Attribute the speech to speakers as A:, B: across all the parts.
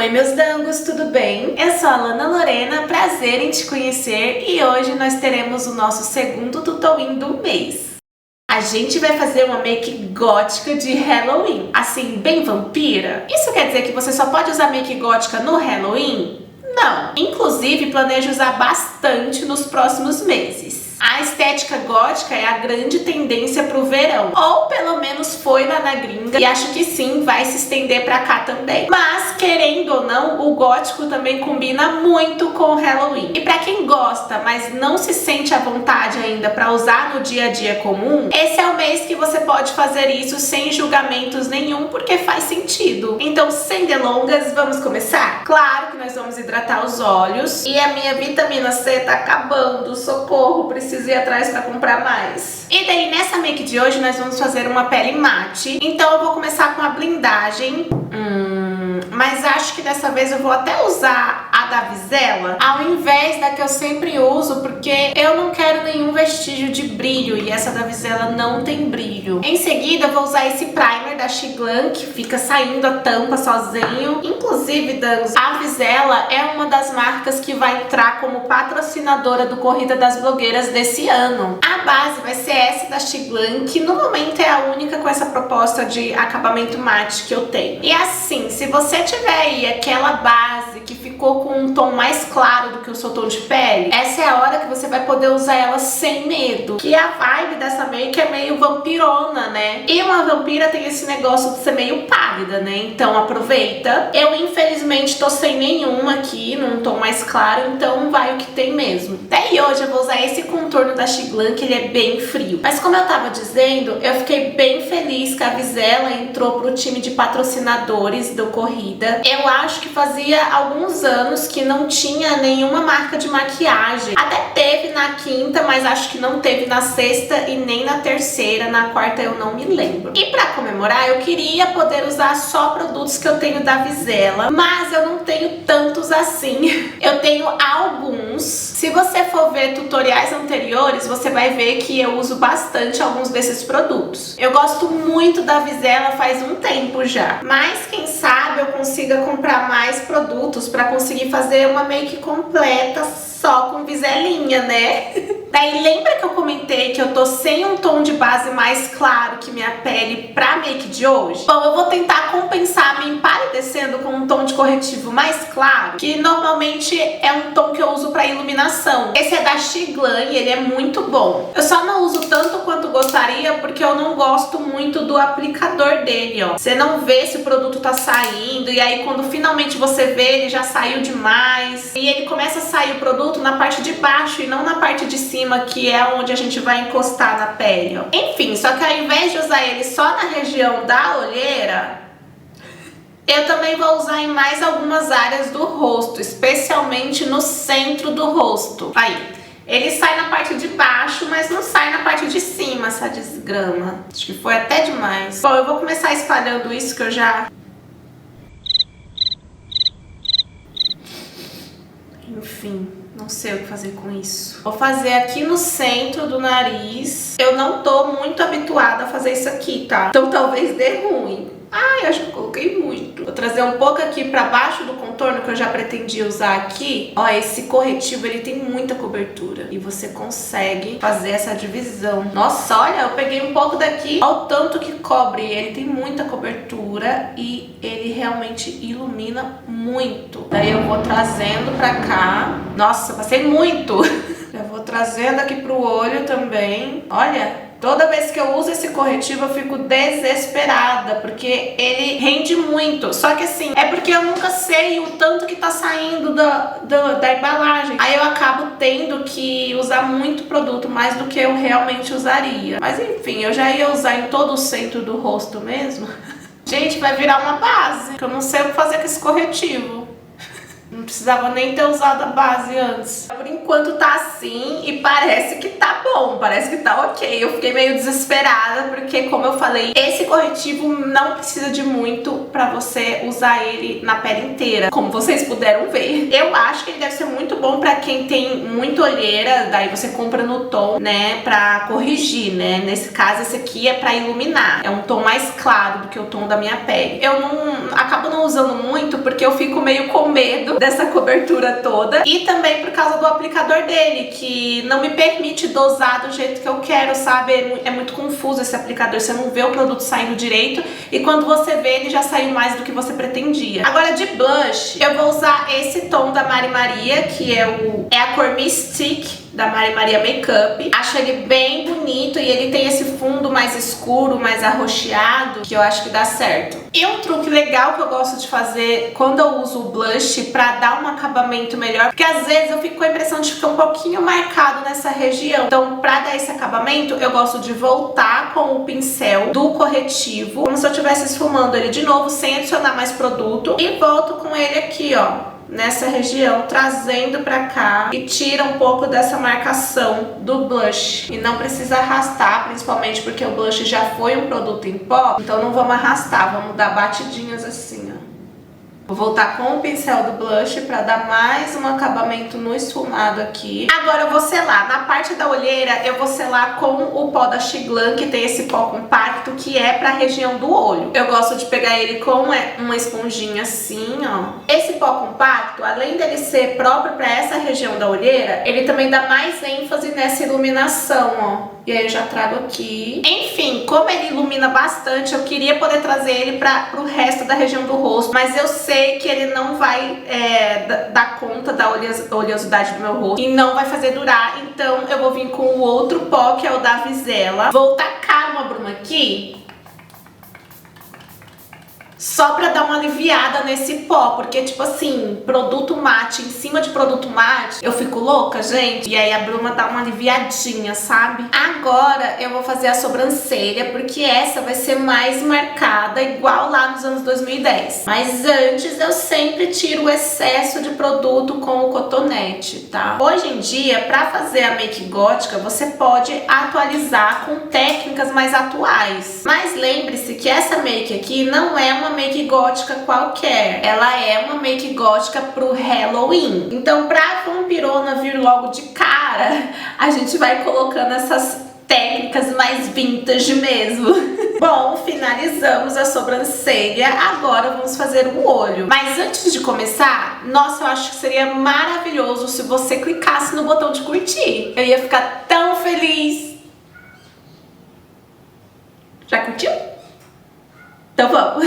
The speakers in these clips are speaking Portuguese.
A: Oi meus dangos, tudo bem? Eu sou a Lana Lorena, prazer em te conhecer e hoje nós teremos o nosso segundo tutorial do mês. A gente vai fazer uma make gótica de Halloween, assim, bem vampira. Isso quer dizer que você só pode usar make gótica no Halloween? Não, inclusive planejo usar bastante nos próximos meses. A estética gótica é a grande tendência pro verão, ou pelo menos foi lá na gringa, e acho que sim, vai se estender pra cá também. Mas, querendo ou não, o gótico também combina muito com o Halloween. E pra quem gosta, mas não se sente à vontade ainda pra usar no dia a dia comum, esse é o mês que você pode fazer isso sem julgamentos nenhum, porque faz sentido. Então, sem delongas, vamos começar? Claro que nós vamos hidratar os olhos, e a minha vitamina C tá acabando, socorro, preciso ir atrás para comprar mais. E daí nessa make de hoje nós vamos fazer uma pele mate. Então eu vou começar com a blindagem. Mas acho que dessa vez eu vou até usar a da Visela ao invés da que eu sempre uso, porque eu não quero nenhum vestígio de brilho e essa da Visela não tem brilho. Em seguida eu vou usar esse primer da Xiglan, que fica saindo a tampa sozinho. Inclusive, Danos, a Visela é uma das marcas que vai entrar como patrocinadora do Corrida das Blogueiras desse ano. A base vai ser essa da Xiglan, que no momento é a única com essa proposta de acabamento mate que eu tenho. E assim, se você tiver aí aquela base que ficou com um tom mais claro do que o seu tom de pele, essa é a hora que você vai poder usar ela sem medo. Que a vibe dessa make é meio vampirona, né? E uma vampira tem esse negócio de ser meio pálida, né? Então aproveita. Eu infelizmente tô sem nenhuma aqui, num tom mais claro, então vai o que tem mesmo. Daí hoje eu vou usar esse contorno da Xiglan, que ele é bem frio. Mas como eu tava dizendo, eu fiquei bem feliz que a Visela entrou pro time de patrocinadores do Corrida. Eu acho que fazia alguns anos que não tinha nenhuma marca de maquiagem. Até teve na quinta, mas acho que não teve na sexta e nem na terceira. Na quarta eu não me lembro. E pra comemorar, eu queria poder usar só produtos que eu tenho da Visela, mas eu não tenho tantos assim. Eu tenho alguns. Se você for ver tutoriais anteriores, você vai ver que eu uso bastante alguns desses produtos. Eu gosto muito da Visela faz um tempo já, mas quem sabe eu consiga comprar mais produtos para conseguir fazer uma make completa só com Viselinha, né? Daí lembra que eu comentei que eu tô sem um tom de base mais claro que minha pele pra make de hoje? Bom, eu vou tentar compensar me empalidecendo com um tom de corretivo mais claro, que normalmente é um tom que eu uso pra iluminação. Esse é da Xiglan e ele é muito bom. Eu só não uso tanto quanto gostaria porque eu não gosto muito do aplicador dele, ó. Você não vê se o produto tá saindo e aí quando finalmente você vê, ele já saiu demais. E ele começa a sair o produto na parte de baixo e não na parte de cima, que é onde a gente vai encostar na pele, ó. Enfim, só que ao invés de usar ele só na região da olheira, eu também vou usar em mais algumas áreas do rosto, especialmente no centro do rosto. Aí, ele sai na parte de baixo, mas não sai na parte de cima, essa desgrama. Acho que foi até demais. Bom, eu vou começar espalhando isso que eu já... Enfim, não sei o que fazer com isso. Vou fazer aqui no centro do nariz. Eu não tô muito habituada a fazer isso aqui, tá? Então talvez dê ruim. Ai, acho que eu coloquei muito. Vou trazer um pouco aqui pra baixo do contorno, que eu já pretendia usar aqui. Ó, esse corretivo, ele tem muita cobertura. E você consegue fazer essa divisão. Nossa, olha, eu peguei um pouco daqui. Olha o tanto que cobre. Ele tem muita cobertura e ele realmente ilumina muito. Daí eu vou trazendo pra cá. Nossa, passei muito. Eu vou trazendo aqui pro olho também. Olha... Toda vez que eu uso esse corretivo eu fico desesperada, porque ele rende muito. Só que assim, é porque eu nunca sei o tanto que tá saindo da embalagem. Aí eu acabo tendo que usar muito produto, mais do que eu realmente usaria. Mas enfim, eu já ia usar em todo o centro do rosto mesmo. Gente, vai virar uma base, que eu não sei o que fazer com esse corretivo. Não precisava nem ter usado a base antes. Por enquanto tá assim e parece que tá bom, parece que tá ok. Eu fiquei meio desesperada porque, como eu falei, esse corretivo não precisa de muito pra você usar ele na pele inteira, como vocês puderam ver. Eu acho que ele deve ser muito bom pra quem tem muita olheira, daí você compra no tom, né, pra corrigir, né? Nesse caso, esse aqui é pra iluminar. É um tom mais claro do que o tom da minha pele. Eu acabo não usando muito porque eu fico meio com medo dessa cobertura toda e também por causa do aplicador dele, que não me permite dosar do jeito que eu quero, sabe? É muito confuso esse aplicador, você não vê o produto saindo direito e quando você vê ele já saiu mais do que você pretendia. Agora de blush, eu vou usar esse tom da Mari Maria, que é a cor Mystique da Mari Maria Makeup. Acho ele bem bonito e ele tem esse fundo mais escuro, mais arroxeado, que eu acho que dá certo. E um truque legal que eu gosto de fazer quando eu uso o blush pra dar um acabamento melhor, porque às vezes eu fico com a impressão de ficar um pouquinho marcado nessa região. Então, pra dar esse acabamento, eu gosto de voltar com o pincel do corretivo, como se eu estivesse esfumando ele de novo, sem adicionar mais produto, e volto com ele aqui, ó, nessa região, trazendo pra cá e tira um pouco dessa marcação do blush. E não precisa arrastar, principalmente porque o blush já foi um produto em pó, então não vamos arrastar, vamos dar batidinhas assim, ó. Vou voltar com o pincel do blush pra dar mais um acabamento no esfumado aqui. Agora eu vou selar. Na parte da olheira, eu vou selar com o pó da Xiglan, que tem esse pó compacto, que é pra região do olho. Eu gosto de pegar ele com uma esponjinha assim, ó. Esse pó compacto, além dele ser próprio pra essa região da olheira, ele também dá mais ênfase nessa iluminação, ó. E aí eu já trago aqui. Enfim, como ele ilumina bastante, eu queria poder trazer ele pro resto da região do rosto, mas eu sei que ele não vai dar conta da oleosidade do meu rosto e não vai fazer durar, então eu vou vir com o outro pó, que é o da Vizela. Vou tacar uma bruma aqui, só pra dar uma aliviada nesse pó, porque, tipo assim, produto mate em cima de produto mate, eu fico louca, gente. E aí a bruma dá uma aliviadinha, sabe? Agora eu vou fazer a sobrancelha, porque essa vai ser mais marcada, igual lá nos anos 2010. Mas antes eu sempre tiro o excesso de produto com o cotonete, tá? Hoje em dia, pra fazer a make gótica, você pode atualizar com técnicas mais atuais. Mas lembre-se que essa make aqui não é uma make gótica qualquer, ela é uma make gótica pro Halloween. Então, pra vampirona vir logo de cara, a gente vai colocando essas técnicas mais vintage mesmo. Bom, finalizamos a sobrancelha, agora vamos fazer o olho. Mas antes de começar, nossa, eu acho que seria maravilhoso se você clicasse no botão de curtir. Eu ia ficar tão feliz. Já curtiu? Então vamos!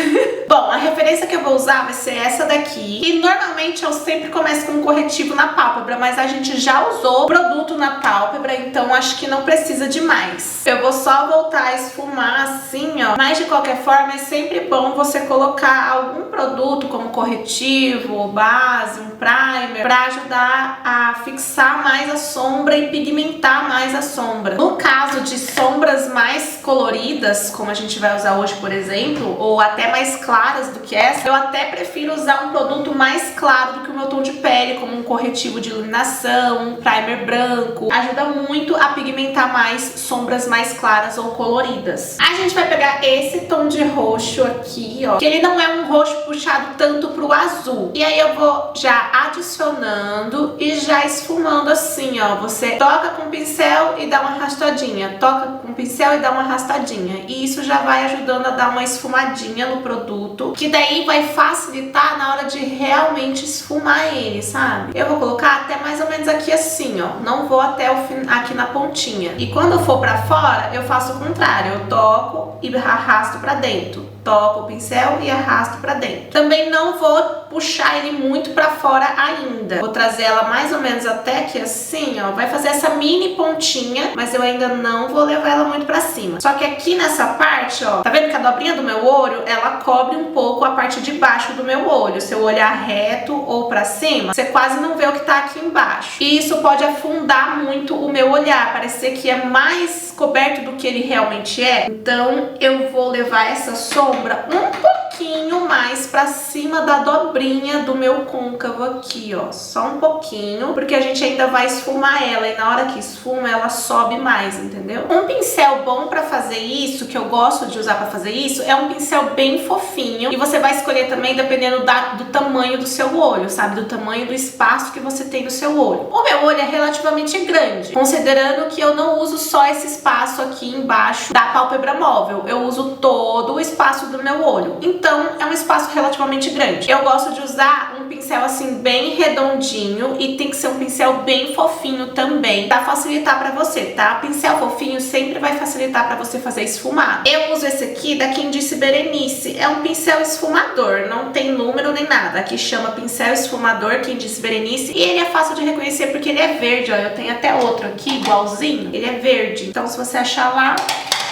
A: Bom, a referência que eu vou usar vai ser essa daqui. E normalmente eu sempre começo com um corretivo na pálpebra, mas a gente já usou produto na pálpebra, então acho que não precisa de mais. Eu vou só voltar a esfumar assim, ó. Mas de qualquer forma é sempre bom você colocar algum produto como corretivo, base, um primer, pra ajudar a fixar mais a sombra e pigmentar mais a sombra. No caso de sombras mais coloridas, como a gente vai usar hoje, por exemplo, ou até mais claras do que essa, eu até prefiro usar um produto mais claro do que o meu tom de pele, como um corretivo de iluminação, um primer branco. Ajuda muito a pigmentar mais sombras mais claras ou coloridas. A gente vai pegar esse tom de roxo aqui, ó, que ele não é um roxo puxado tanto pro azul. E aí eu vou já adicionando e já esfumando assim, ó. Você toca com o pincel e dá uma arrastadinha, toca com o pincel e dá uma arrastadinha. E isso já vai ajudando a dar uma esfumadinha no produto, que daí vai facilitar na hora de realmente esfumar ele, sabe? Eu vou colocar até mais ou menos aqui assim, ó. Não vou até o fim, aqui na pontinha. E quando eu for pra fora, eu faço o contrário. Eu toco e arrasto pra dentro. Toco o pincel e arrasto pra dentro. Também não vou puxar ele muito pra fora ainda. Vou trazer ela mais ou menos até aqui assim, ó. Vai fazer essa mini pontinha, mas eu ainda não vou levar ela muito pra cima. Só que aqui nessa parte, ó, tá vendo que a dobrinha do meu olho, ela cobre um pouco a parte de baixo do meu olho. Se eu olhar reto ou pra cima, você quase não vê o que tá aqui embaixo. E isso pode afundar muito o meu olhar, parecer que é mais coberto do que ele realmente é. Então eu vou levar essa sombra um pouquinho pouquinho mais pra cima da dobrinha do meu côncavo aqui, ó. Só um pouquinho, porque a gente ainda vai esfumar ela e na hora que esfuma ela sobe mais, entendeu? Um pincel bom pra fazer isso, que eu gosto de usar pra fazer isso, é um pincel bem fofinho. E você vai escolher também dependendo do tamanho do seu olho, sabe? Do tamanho do espaço que você tem no seu olho. O meu olho é relativamente grande, considerando que eu não uso só esse espaço aqui embaixo da pálpebra móvel. Eu uso todo o espaço do meu olho. Então, é um espaço relativamente grande. Eu gosto de usar um pincel assim bem redondinho e tem que ser um pincel bem fofinho também, pra facilitar pra você, tá? Pincel fofinho sempre vai facilitar pra você fazer esfumado. Eu uso esse aqui da Quem Disse Berenice. É um pincel esfumador, não tem número nem nada. Aqui chama pincel esfumador Quem Disse Berenice e ele é fácil de reconhecer porque ele é verde, ó. Eu tenho até outro aqui igualzinho, ele é verde. Então se você achar lá,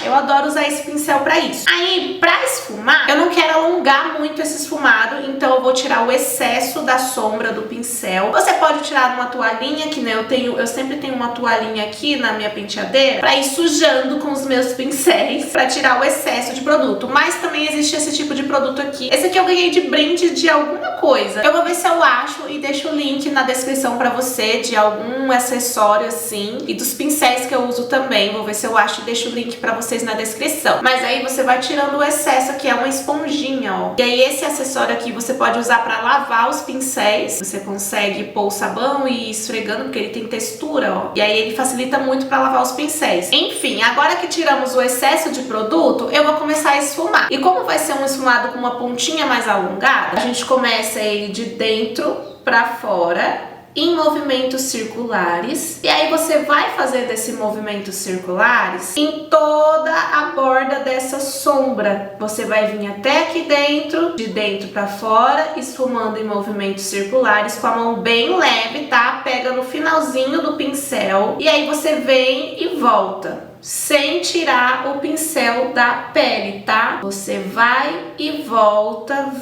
A: eu adoro usar esse pincel pra isso. Aí, pra esfumar, eu não quero alongar muito esse esfumado, então eu vou tirar o excesso da sombra do pincel. Você pode tirar numa toalhinha, que né, eu sempre tenho uma toalhinha aqui na minha penteadeira pra ir sujando com os meus pincéis, pra tirar o excesso de produto. Mas também existe esse tipo de produto aqui. Esse aqui eu ganhei de brinde de alguma coisa. Eu vou ver se eu acho e deixo o link na descrição pra você de algum acessório assim, e dos pincéis que eu uso também. Vou ver se eu acho e deixo o link pra vocês na descrição. Mas aí você vai tirando o excesso, que é uma esponjinha, ó. E aí esse acessório aqui você pode usar pra lavar os pincéis. Você consegue pôr o sabão e ir esfregando, porque ele tem textura, ó. E aí ele facilita muito pra lavar os pincéis. Enfim, agora que tiramos o excesso de produto, eu vou começar a esfumar. E como vai ser um esfumado com uma pontinha mais alongada, a gente começa ele de dentro pra fora, em movimentos circulares, e aí você vai fazer desse movimentos circulares em toda a borda dessa sombra. Você vai vir até aqui dentro, de dentro para fora, esfumando em movimentos circulares com a mão bem leve, tá? Pega no finalzinho do pincel e aí você vem e volta, sem tirar o pincel da pele, tá? Você vai e volta,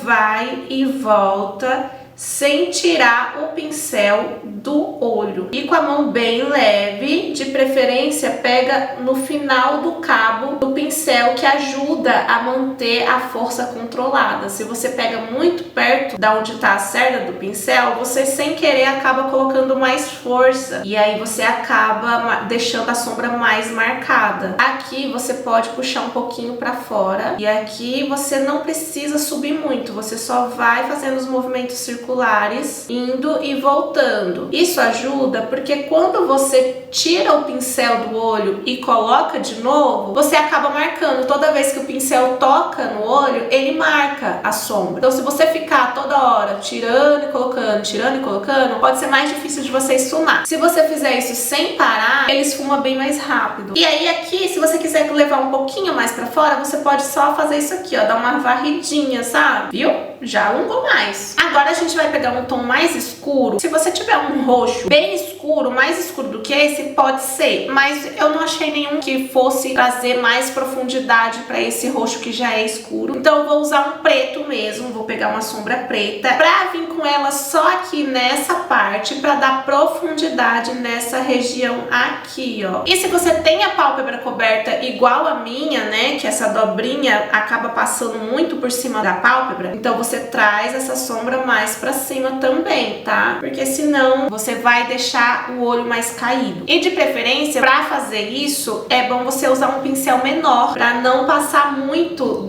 A: sem tirar o pincel do olho. E com a mão bem leve, de preferência pega no final do cabo do pincel, que ajuda a manter a força controlada. Se você pega muito perto da onde tá a cerda do pincel, você sem querer acaba colocando mais força e aí você acaba deixando a sombra mais marcada. Aqui você pode puxar um pouquinho para fora e aqui você não precisa subir muito, você só vai fazendo os movimentos circulares, indo e voltando. Isso ajuda porque quando você tira o pincel do olho e coloca de novo, você acaba marcando. Toda vez que o pincel toca no olho, ele marca a sombra. Então se você ficar toda hora tirando e colocando, pode ser mais difícil de você esfumar. Se você fizer isso sem parar, ele esfuma bem mais rápido. E aí aqui, se você quiser levar um pouquinho mais pra fora, você pode só fazer isso aqui, ó, dar uma varridinha, sabe? Viu? Já alongou mais. Agora a gente vai pegar um tom mais escuro. Se você tiver um roxo bem escuro, mais escuro do que esse, pode ser, mas eu não achei nenhum que fosse trazer mais profundidade pra esse roxo que já é escuro. Então eu vou usar um preto mesmo, vou pegar uma sombra preta pra vir com ela só aqui nessa parte, pra dar profundidade nessa região aqui, ó. E se você tem a pálpebra coberta igual a minha, né, que essa dobrinha acaba passando muito por cima da pálpebra, então você traz essa sombra mais pra cima também, tá? Porque senão você vai deixar o olho mais caído. E de preferência, pra fazer isso, é bom você usar um pincel menor, pra não passar muito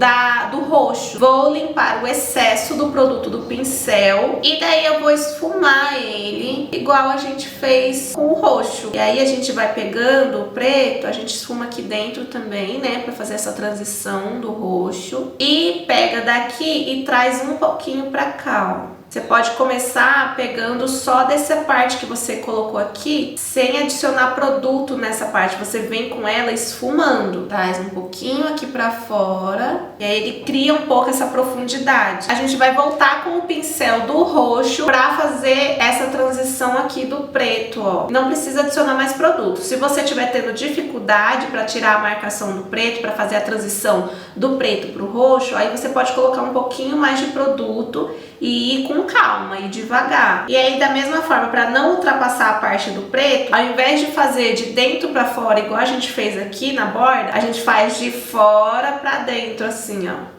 A: do roxo. Vou limpar o excesso do produto do pincel e daí eu vou esfumar ele igual a gente fez com o roxo. E aí a gente vai pegando o preto, a gente esfuma aqui dentro também, né, pra fazer essa transição do roxo. E pega daqui e traz um pouquinho pra cá, ó. Você pode começar pegando só dessa parte que você colocou aqui, sem adicionar produto nessa parte. Você vem com ela esfumando. Traz um pouquinho aqui pra fora. E aí ele cria um pouco essa profundidade. A gente vai voltar com o pincel do roxo pra fazer essa transição aqui do preto, ó. Não precisa adicionar mais produto. Se você estiver tendo dificuldade pra tirar a marcação do preto, pra fazer a transição do preto pro roxo, aí você pode colocar um pouquinho mais de produto e ir com calma e devagar. E aí da mesma forma, para não ultrapassar a parte do preto, ao invés de fazer de dentro para fora igual a gente fez aqui na borda, a gente faz de fora para dentro assim, ó.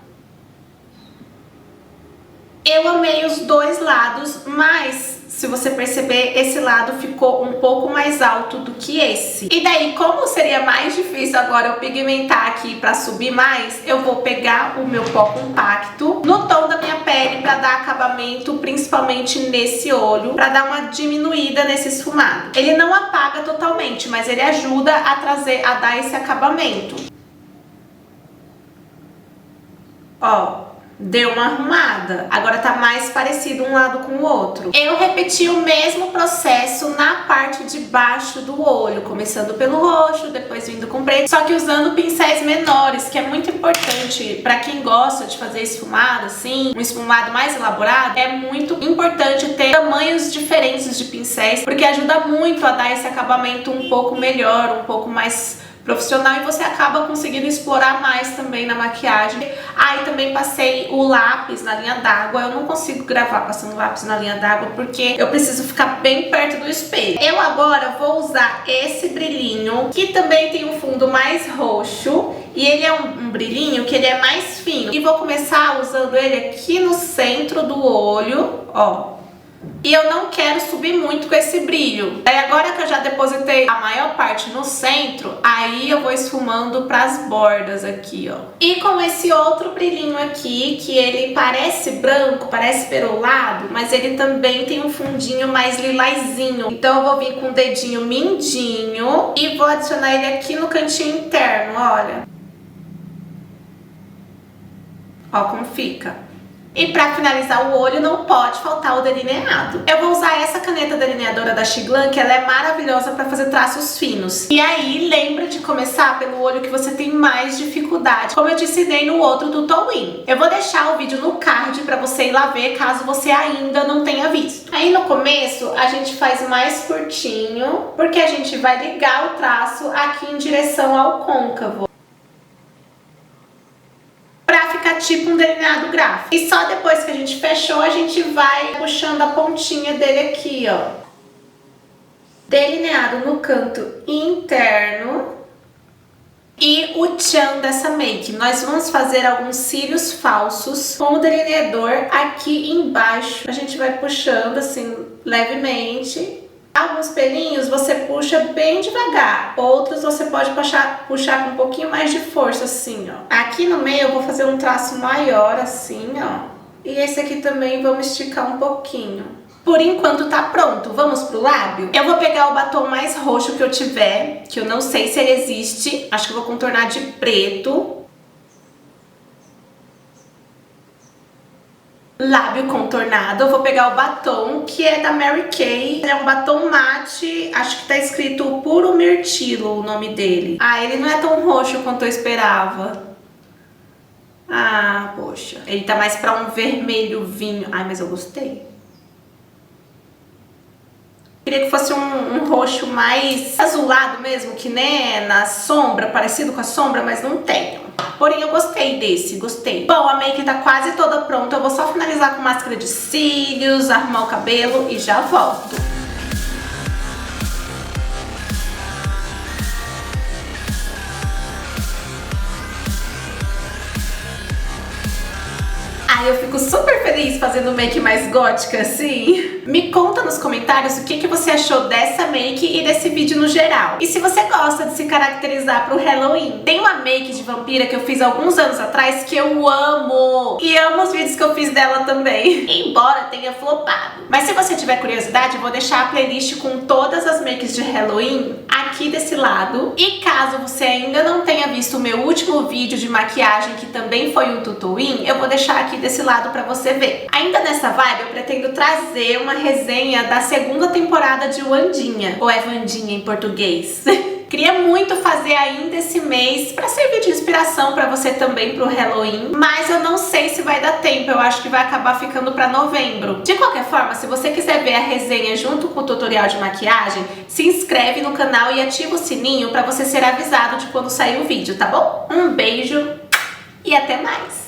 A: Eu amei os dois lados, mas se você perceber, esse lado ficou um pouco mais alto do que esse. E daí, como seria mais difícil agora eu pigmentar aqui pra subir mais, eu vou pegar o meu pó compacto no tom da minha pele pra dar acabamento, principalmente nesse olho, pra dar uma diminuída nesse esfumado. Ele não apaga totalmente, mas ele ajuda a dar esse acabamento. Ó. Deu uma arrumada, agora tá mais parecido um lado com o outro. Eu repeti o mesmo processo na parte de baixo do olho, começando pelo roxo, depois vindo com preto, só que usando pincéis menores, que é muito importante pra quem gosta de fazer esfumado assim, um esfumado mais elaborado. É muito importante ter tamanhos diferentes de pincéis, porque ajuda muito a dar esse acabamento um pouco melhor, um pouco mais profissional, e você acaba conseguindo explorar mais também na maquiagem. Aí também passei o lápis na linha d'água. Eu não consigo gravar passando lápis na linha d'água porque eu preciso ficar bem perto do espelho. Eu agora vou usar esse brilhinho, que também tem um fundo mais roxo, e ele é um brilhinho que ele é mais fino. E vou começar usando ele aqui no centro do olho, ó. E eu não quero subir muito com esse brilho. Aí agora que eu já depositei a maior parte no centro, aí eu vou esfumando pras bordas aqui, ó. E com esse outro brilhinho aqui, que ele parece branco, parece perolado, mas ele também tem um fundinho mais lilazinho. Então eu vou vir com o dedinho mindinho e vou adicionar ele aqui no cantinho interno, olha. Ó como fica. E pra finalizar o olho não pode faltar o delineado. Eu vou usar essa caneta delineadora da Xiglan, que ela é maravilhosa pra fazer traços finos. E aí lembra de começar pelo olho que você tem mais dificuldade, como eu te ensinei no outro tutorial. Eu vou deixar o vídeo no card pra você ir lá ver, caso você ainda não tenha visto. Aí no começo a gente faz mais curtinho, porque a gente vai ligar o traço aqui em direção ao côncavo, tipo um delineado gráfico. E só depois que a gente fechou, a gente vai puxando a pontinha dele aqui, ó. Delineado no canto interno. E o tchan dessa make. Nós vamos fazer alguns cílios falsos com o delineador aqui embaixo. A gente vai puxando assim, levemente. Alguns pelinhos você puxa bem devagar, outros você pode puxar com um pouquinho mais de força, assim, ó. Aqui no meio eu vou fazer um traço maior, assim, ó. E esse aqui também vamos esticar um pouquinho. Por enquanto tá pronto, vamos pro lábio? Eu vou pegar o batom mais roxo que eu tiver, que eu não sei se ele existe. Acho que eu vou contornar de preto. Lábio contornado, eu vou pegar o batom que é da Mary Kay. É um batom mate, acho que tá escrito Puro Mirtilo o nome dele. Ah, ele não é tão roxo quanto eu esperava. Ah, poxa. Ele tá mais pra um vermelho vinho. Ai, mas eu gostei. Queria que fosse um roxo mais azulado mesmo, que nem na sombra, parecido com a sombra, mas não tenho. Porém, eu gostei desse, gostei. Bom, a make tá quase toda pronta. Eu vou só finalizar com máscara de cílios, arrumar o cabelo e já volto. Ai, eu fico super feliz fazendo make mais gótica assim. Me conta nos comentários o que você achou dessa make e desse vídeo no geral. E se você gosta de se caracterizar pro Halloween. Tem uma make de vampira que eu fiz alguns anos atrás que eu amo. E amo os vídeos que eu fiz dela também. Embora tenha flopado. Mas se você tiver curiosidade, eu vou deixar a playlist com todas as makes de Halloween aqui desse lado. E caso você ainda não tenha visto o meu último vídeo de maquiagem, que também foi um tutorial, eu vou deixar aqui desse lado pra você ver. Ainda nessa vibe, eu pretendo trazer uma resenha da segunda temporada de Wandinha, ou é Wandinha em português. Queria muito fazer ainda esse mês pra servir de inspiração pra você também pro Halloween, mas eu não sei se vai dar tempo, eu acho que vai acabar ficando pra novembro. De qualquer forma, se você quiser ver a resenha junto com o tutorial de maquiagem, se inscreve no canal e ativa o sininho pra você ser avisado de quando sair o vídeo, tá bom? Um beijo e até mais!